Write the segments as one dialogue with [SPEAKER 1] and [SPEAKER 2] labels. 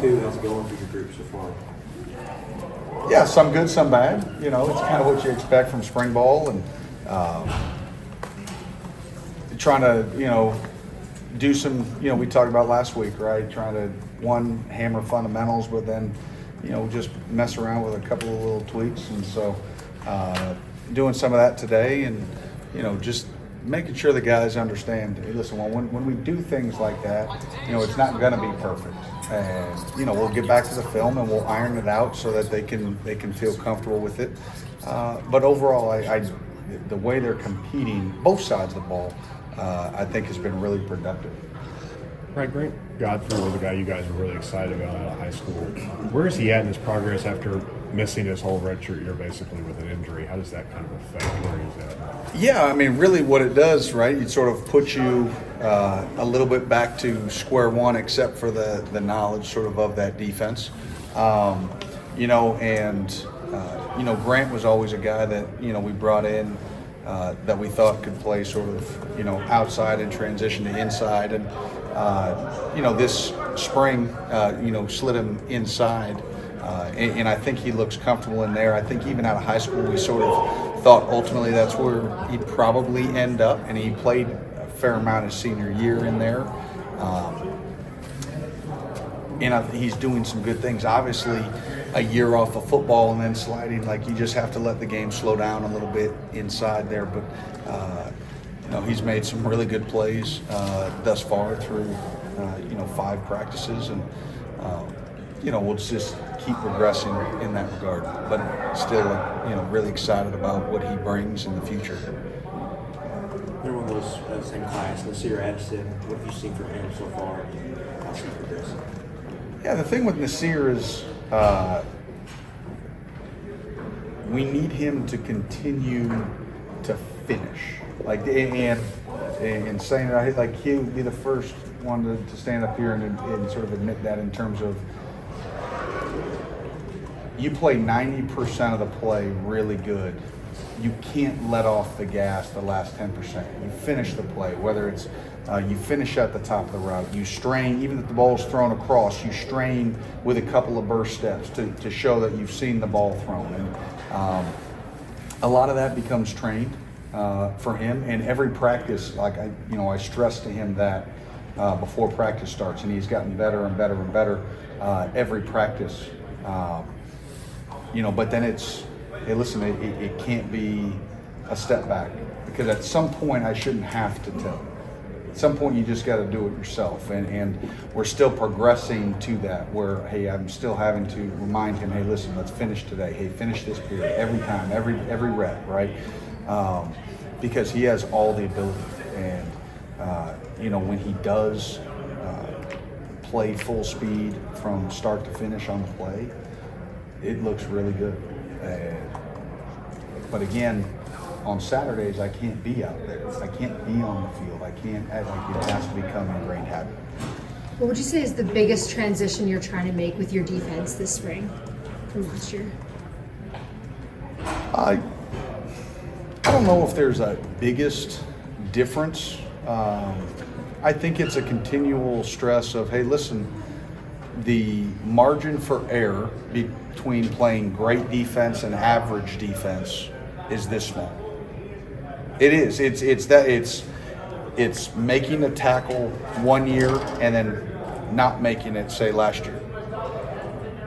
[SPEAKER 1] 2, how's it going for your group so far?
[SPEAKER 2] Yeah, some good, some bad. You know, it's kind of what you expect from spring ball, and trying to, do some, we talked about last week, right? Trying to, hammer fundamentals, but then, just mess around with a couple of little tweaks. And so doing some of that today, and, just making sure the guys understand, hey, listen, when we do things like that, it's not going to be perfect. And, we'll get back to the film and we'll iron it out so that they can feel comfortable with it. But overall, the way they're competing, both sides of the ball, I think has been really productive.
[SPEAKER 3] Right, Grant Godfrey was a guy you guys were really excited about out of high school. Where is he at in his progress after missing his whole redshirt year basically with an injury? How does that kind of affect where he's at?
[SPEAKER 2] Yeah, I mean, really what it does, right, it sort of puts you a little bit back to square one, except for the knowledge sort of that defense. Grant was always a guy that, we brought in that we thought could play sort of, outside and transition to inside. And, this spring, slid him inside. And I think he looks comfortable in there. I think even out of high school, we sort of thought ultimately that's where he'd probably end up. And he played a fair amount his senior year in there. And he's doing some good things. Obviously, a year off of football and then sliding, like you just have to let the game slow down a little bit inside there. But, he's made some really good plays thus far through, 5 practices. And, we'll just keep progressing in that regard. But still, really excited about what he brings in the future.
[SPEAKER 1] Everyone goes the same class. Nasir Addison, what have you seen from him so far? How's he progressing?
[SPEAKER 2] Yeah, the thing with Nasir is we need him to continue to finish. Like, and saying that, like, he would be the first one to stand up here and sort of admit that in terms of you play 90% of the play really good. You can't let off the gas the last 10%. You finish the play, whether it's you finish at the top of the route. You strain, even if the ball is thrown across, you strain with a couple of burst steps to show that you've seen the ball thrown. And a lot of that becomes trained for him. And every practice, like I stress to him that before practice starts, and he's gotten better and better and better every practice. But then it's, hey, listen, it can't be a step back, because at some point I shouldn't have to tell. At some point you just got to do it yourself, and we're still progressing to that where, hey, I'm still having to remind him, hey, listen, let's finish today. Hey, finish this period every time, every rep, right? Because he has all the ability, and when he does play full speed from start to finish on the play, it looks really good. But again, on Saturdays, I can't be out there. I can't be on the field. I can't, it has to become a great habit.
[SPEAKER 4] What would you say is the biggest transition you're trying to make with your defense this spring from last year?
[SPEAKER 2] I don't know if there's a biggest difference. I think it's a continual stress of, hey, listen, the margin for error between playing great defense and average defense is this small. It is. It's making a tackle one year and then not making it, say, last year.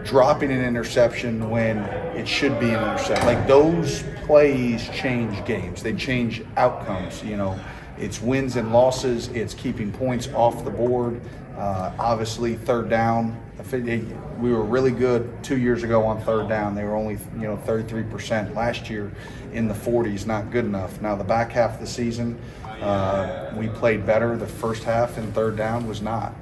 [SPEAKER 2] Dropping an interception when it should be an interception. Like, those plays change games. They change outcomes. It's wins and losses. It's keeping points off the board. Obviously, third down. We were really good 2 years ago on third down. They were only 33%. Last year in the 40s, not good enough. Now the back half of the season, we played better. The first half in third down was not.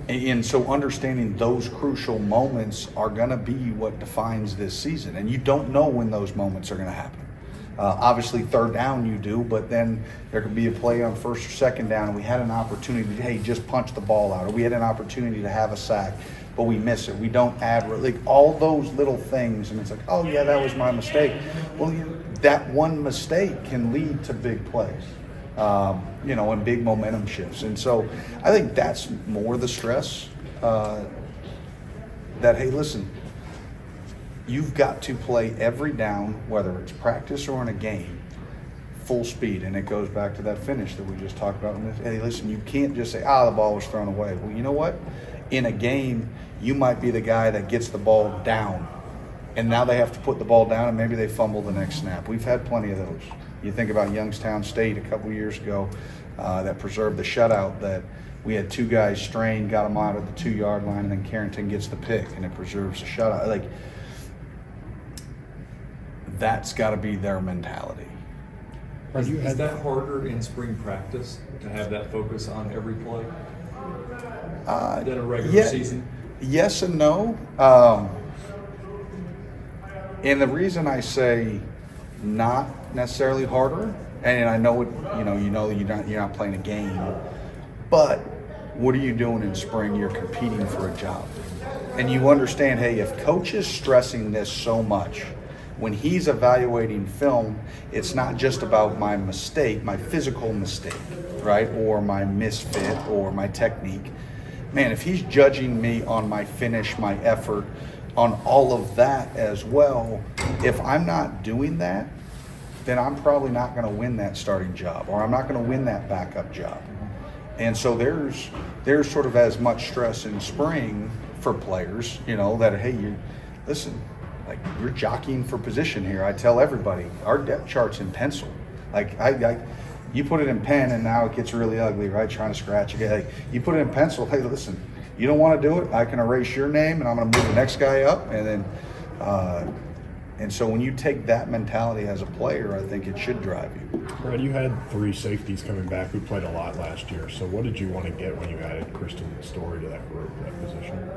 [SPEAKER 2] And so understanding those crucial moments are going to be what defines this season. And you don't know when those moments are going to happen. Obviously, third down you do, but then there could be a play on first or second down, and we had an opportunity to, hey, just punch the ball out, or we had an opportunity to have a sack, but we miss it. We don't add, like, all those little things, and it's like, oh, yeah, that was my mistake. Well, that one mistake can lead to big plays. and big momentum shifts. And so I think that's more the stress that, hey, listen, you've got to play every down, whether it's practice or in a game, full speed. And it goes back to that finish that we just talked about. Hey, listen, you can't just say, the ball was thrown away. Well, you know what? In a game, you might be the guy that gets the ball down. And now they have to put the ball down and maybe they fumble the next snap. We've had plenty of those. You think about Youngstown State a couple years ago that preserved the shutout, that we had two guys strain, got them out at the 2-yard line, and then Carrington gets the pick, and it preserves the shutout. Like, that's got to be their mentality.
[SPEAKER 5] Is that harder in spring practice to have that focus on every play than a regular season?
[SPEAKER 2] Yes and no. And the reason I say not necessarily harder, and I know it, you're not playing a game, but what are you doing in spring? You're competing for a job, and you understand. Hey, if coach is stressing this so much, when he's evaluating film, it's not just about my mistake, my physical mistake, right, or my misfit or my technique. Man, if he's judging me on my finish, my effort, on all of that as well, if I'm not doing that, then I'm probably not going to win that starting job, or I'm not going to win that backup job. And so there's sort of as much stress in spring for players, that, hey, listen, like, you're jockeying for position here. I tell everybody, our depth chart's in pencil. Like, you put it in pen and now it gets really ugly, right? Trying to scratch again. Like, you put it in pencil, hey, listen, you don't want to do it, I can erase your name and I'm going to move the next guy up. And then, and so when you take that mentality as a player, I think it should drive you.
[SPEAKER 3] Brad, you had 3 safeties coming back who played a lot last year. So what did you want to get when you added Kristen Story to that group, that position?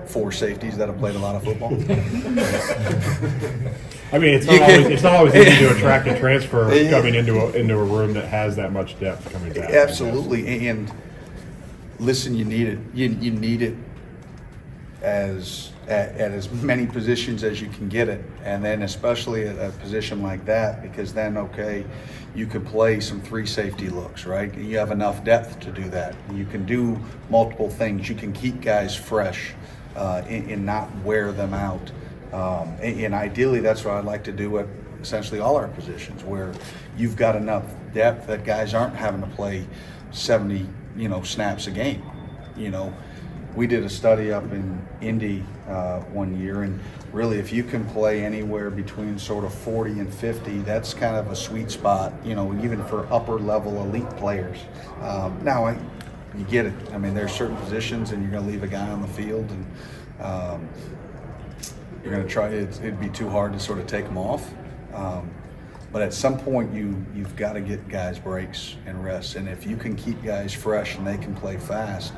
[SPEAKER 2] 4 safeties that have played a lot of football.
[SPEAKER 3] I mean, it's not always easy to attract a transfer coming into a room that has that much depth coming back.
[SPEAKER 2] Absolutely, and listen, you need it. You need it at as many positions as you can get it, and then especially at a position like that, because then, okay, you could play some 3 safety looks, right? You have enough depth to do that. You can do multiple things. You can keep guys fresh and not wear them out. And ideally, that's what I'd like to do at essentially all our positions, where you've got enough depth that guys aren't having to play 70, snaps a game. We did a study up in Indy one year, and really, if you can play anywhere between sort of 40 and 50, that's kind of a sweet spot, even for upper level elite players. Now, you get it. I mean, there's certain positions, and you're going to leave a guy on the field, and you're going to try. It'd be too hard to sort of take them off. But at some point, you've got to get guys breaks and rest, and if you can keep guys fresh and they can play fast,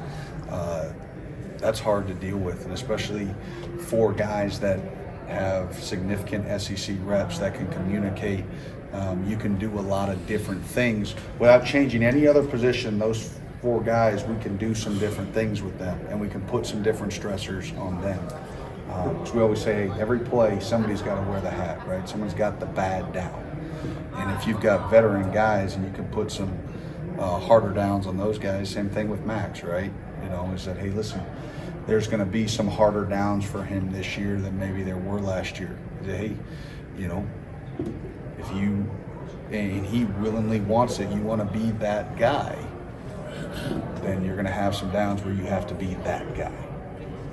[SPEAKER 2] that's hard to deal with, and especially for guys that have significant SEC reps that can communicate. You can do a lot of different things without changing any other position. Those 4 guys, we can do some different things with them, and we can put some different stressors on them. So we always say, every play, somebody's got to wear the hat, right? Someone's got the bad down. And if you've got veteran guys and you can put some harder downs on those guys, same thing with Max, right? Is that, hey, listen, there's going to be some harder downs for him this year than maybe there were last year. Hey, if you, and he willingly wants it, you want to be that guy, then you're going to have some downs where you have to be that guy.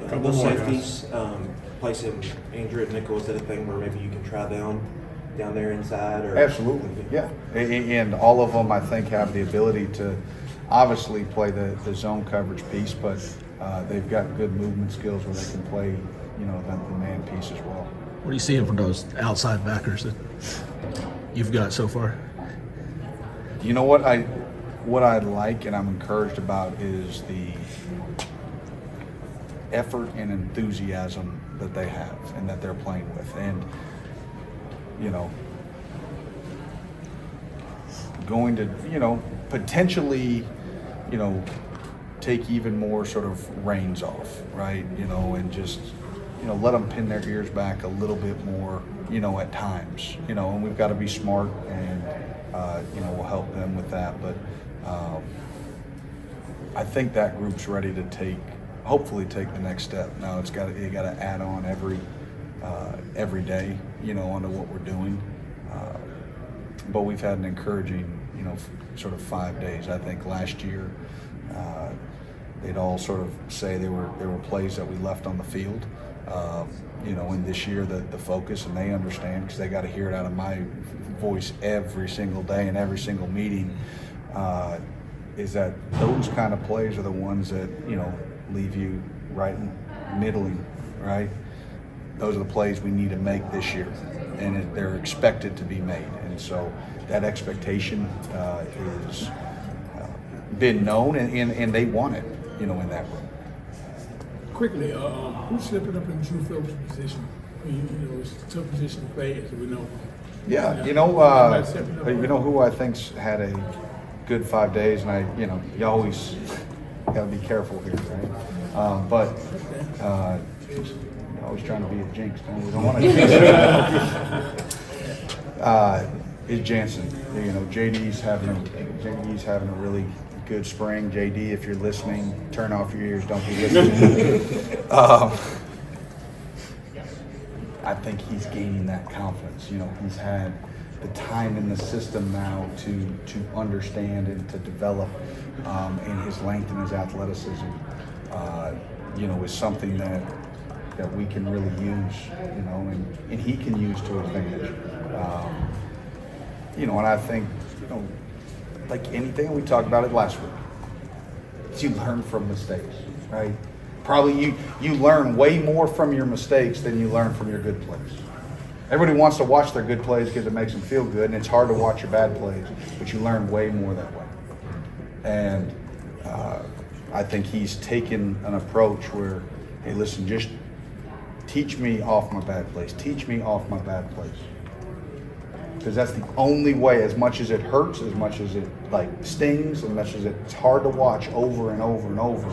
[SPEAKER 1] Those safeties, placing Andrew at nickel, is that a thing where maybe you can try down there inside? Or?
[SPEAKER 2] Absolutely, yeah. And all of them, I think, have the ability to obviously play the zone coverage piece, but they've got good movement skills where they can play, the man piece as well.
[SPEAKER 6] What are you seeing from those outside backers that you've got so far?
[SPEAKER 2] You know what I like and I'm encouraged about is the effort and enthusiasm that they have and that they're playing with. And, going to, potentially, take even more sort of reins off, right? And just, let them pin their ears back a little bit more, at times, and we've got to be smart and will help them with that. But I think that group's ready to hopefully take the next step. Now you got to add on every day, onto what we're doing. But we've had an encouraging, sort of 5 days. I think last year they'd all sort of say there were plays that we left on the field. And this year the focus, and they understand because they got to hear it out of my voice every single day and every single meeting, is that those kind of plays are the ones that leave you right middling, right? Those are the plays we need to make this year, and they're expected to be made. And so that expectation is been known, and they want it, in that room.
[SPEAKER 7] Quickly, who's stepping up in Drew Phillips' position? It's a tough position to play, as we know.
[SPEAKER 2] Yeah, you know who I think's had a good 5 days, and you always got to be careful here, right? But you're always trying to be a jinx, man. We don't want to jinx it. Is Jansen. JD's having a really good spring. JD, if you're listening, turn off your ears. Don't be listening. I think he's gaining that confidence. He's had the time in the system now to understand and to develop, and his length and his athleticism, is something that we can really use, and he can use to his advantage. And I think, like anything, we talked about it last week. You learn from mistakes, right? Probably you learn way more from your mistakes than you learn from your good plays. Everybody wants to watch their good plays because it makes them feel good, and it's hard to watch your bad plays, but you learn way more that way. And I think he's taken an approach where, hey, listen, just teach me off my bad plays. Teach me off my bad plays. Because that's the only way, as much as it hurts, as much as it stings, as much as it's hard to watch over and over and over,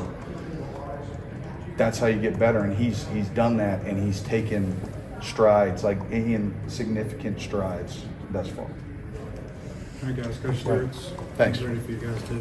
[SPEAKER 2] that's how you get better. And he's done that, and he's taken strides, significant strides thus far.
[SPEAKER 8] All right, guys, Coach Stewart's
[SPEAKER 2] Thanks.
[SPEAKER 8] ready for you guys to